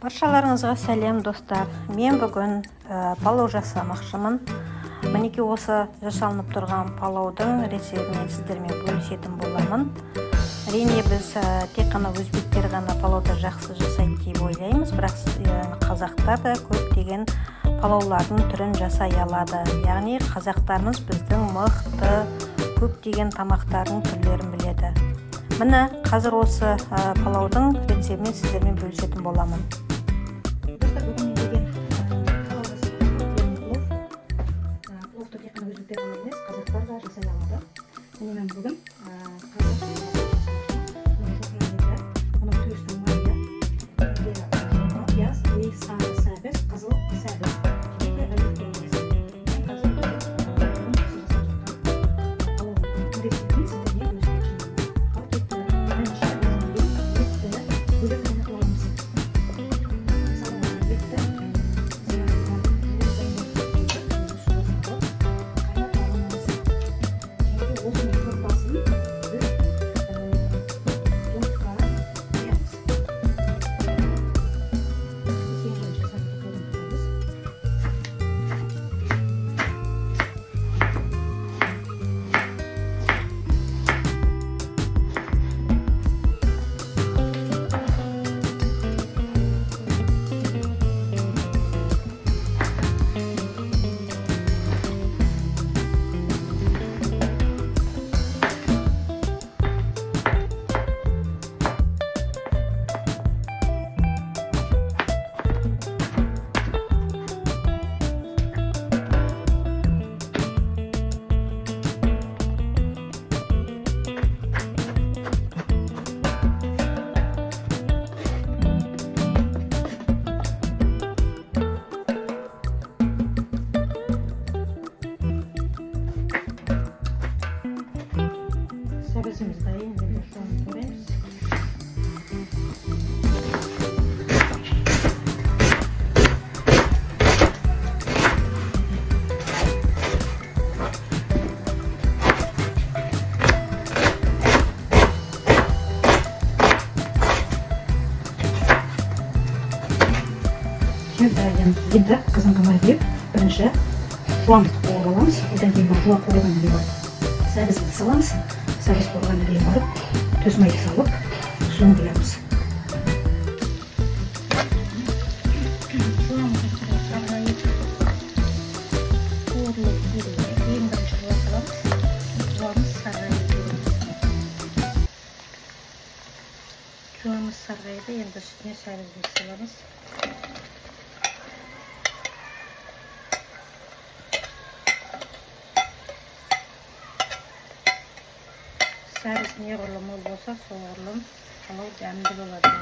Баршаларыңызға сәлем достар. Мен бүгін палау жасамақшымын. Мінекей осы жасалынып тұрған палаудың рецептін сіздермен бөлісетін боламын. Әрине біз тек қана өзбектер ғана палауды жақсы жасайды деп ойлаймыз, бірақ қазақтар да көптеген палаулардың түрін жасай алады. Яғни қазақтарымыз біздің мықты көптеген тамақтардың түрлерін біледі. Міне қазір осы палаудың рецептін сіздермен бөлісетін боламын. Мен бүгін sebezimiz dayım geliyor şu an görüyoruz. Енді қазанға құйып, бірінші жуандықты қойып аламыз. Одан кейін жуа қойған деп сәбізді саламыз. Сәбіз қойғаннан кейін барып, төс майды салып, суын құямыз. Жуамыз сарғайды, енді үстіне сәбізді саламыз. Сәбіз неғұрлым мол болса, соғұрлым палау дәмді болады.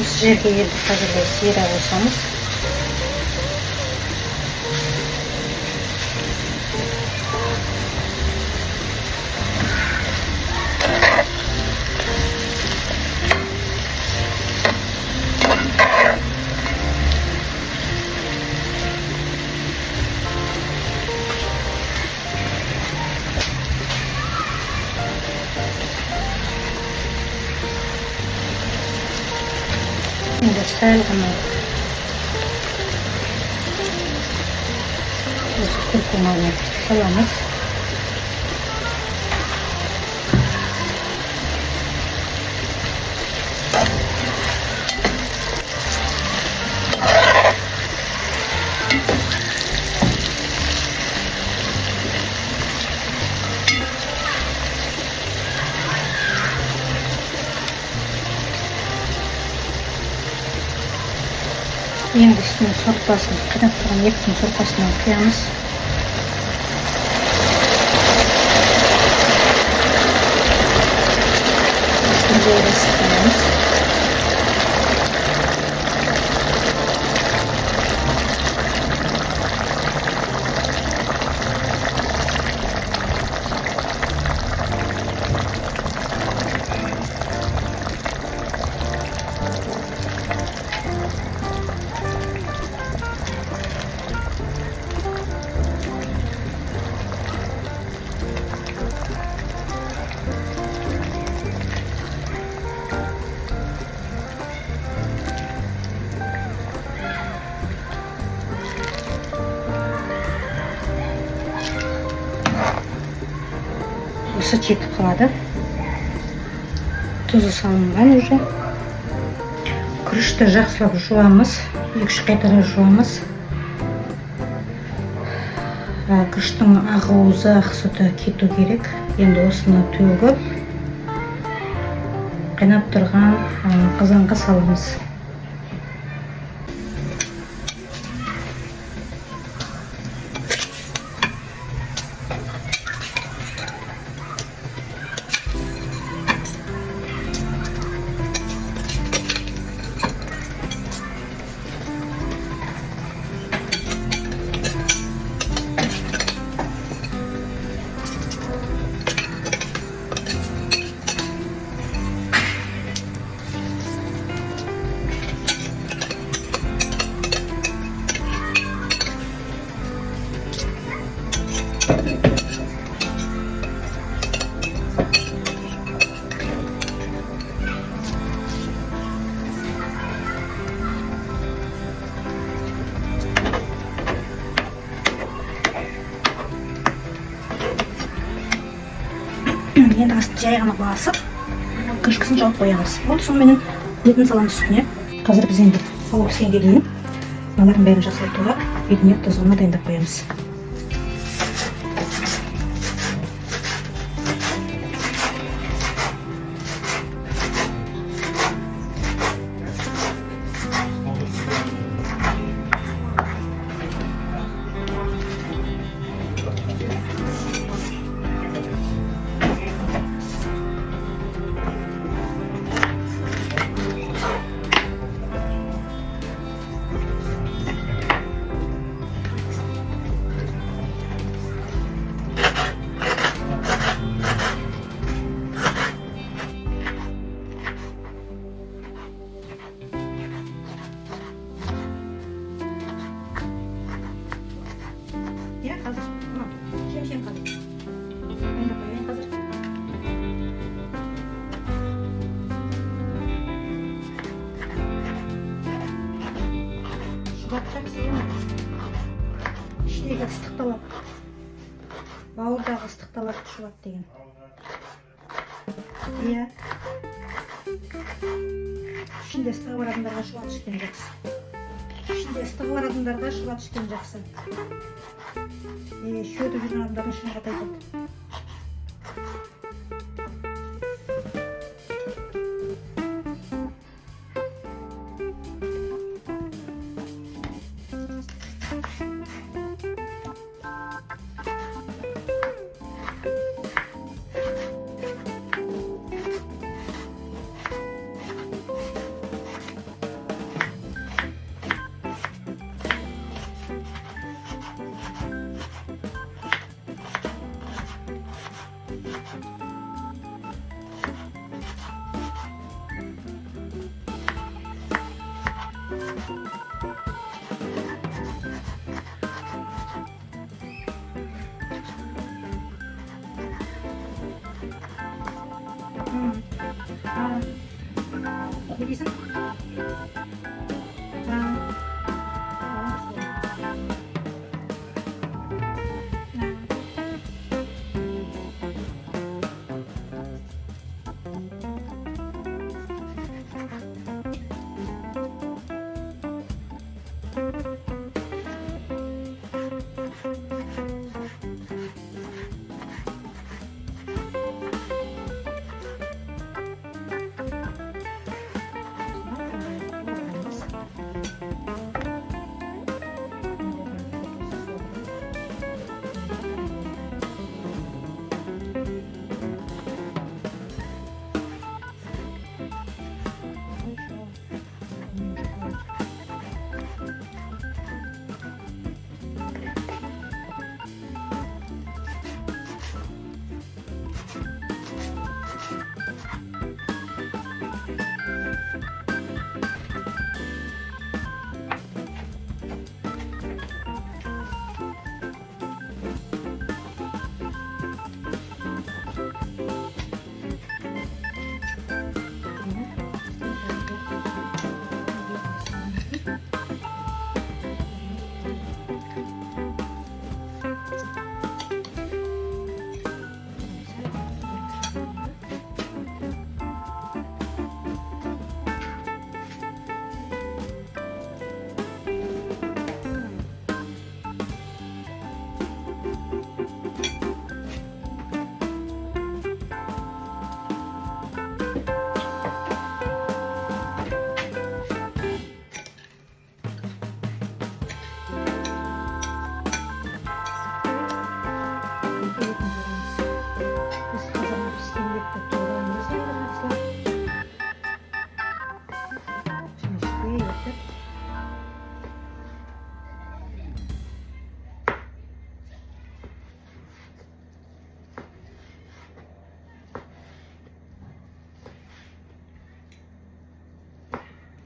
Осы жерге енді қазірде сира қосамыз. енді сәл ғана осы күркуманы саламыз. Енді үстіне сорпасын, қайнап тұрған еттің сорпасынан құямыз. Үстінде ірістіреміз. Осы жетіп қалады. Тұзы салынған уже. Күрішті жақсылап жуамыз. 2-3 қайтара жуамыз. Күріштің ақ-уызы, ақ сүті кету керек. Енді осыны төгіп, қайнап тұрған қазанға саламыз. Енді асты жай ғана басып, крышкасын жауып қоямыз. Болды, сонымен етін саламыз үстіне. Қазір біз енді палау піскенге дейін мыналардың бәрін жақсылап турап, етіне тұзына дайындап қоямыз. Ya, hazır. Tamam. Şem kaldı. Ben de koyayım, hazır. Şubatacak İştегі ыстықталады. Бауырдағы ыстықталады шұбат деген. Иә. Ішінде ыстығы бар адамдарға шұбат ішкен жақсы. Ішінде ыстығы бар адамдарға шұбат ішкен жақсы. Шөтіп жүрген адамдардың ішіне қатайтады. Ne diyorsun?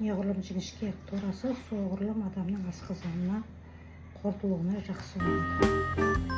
неғұрлым жіңішке турасы соғұрлым адамның асқазанына қорытылуына жақсы болады.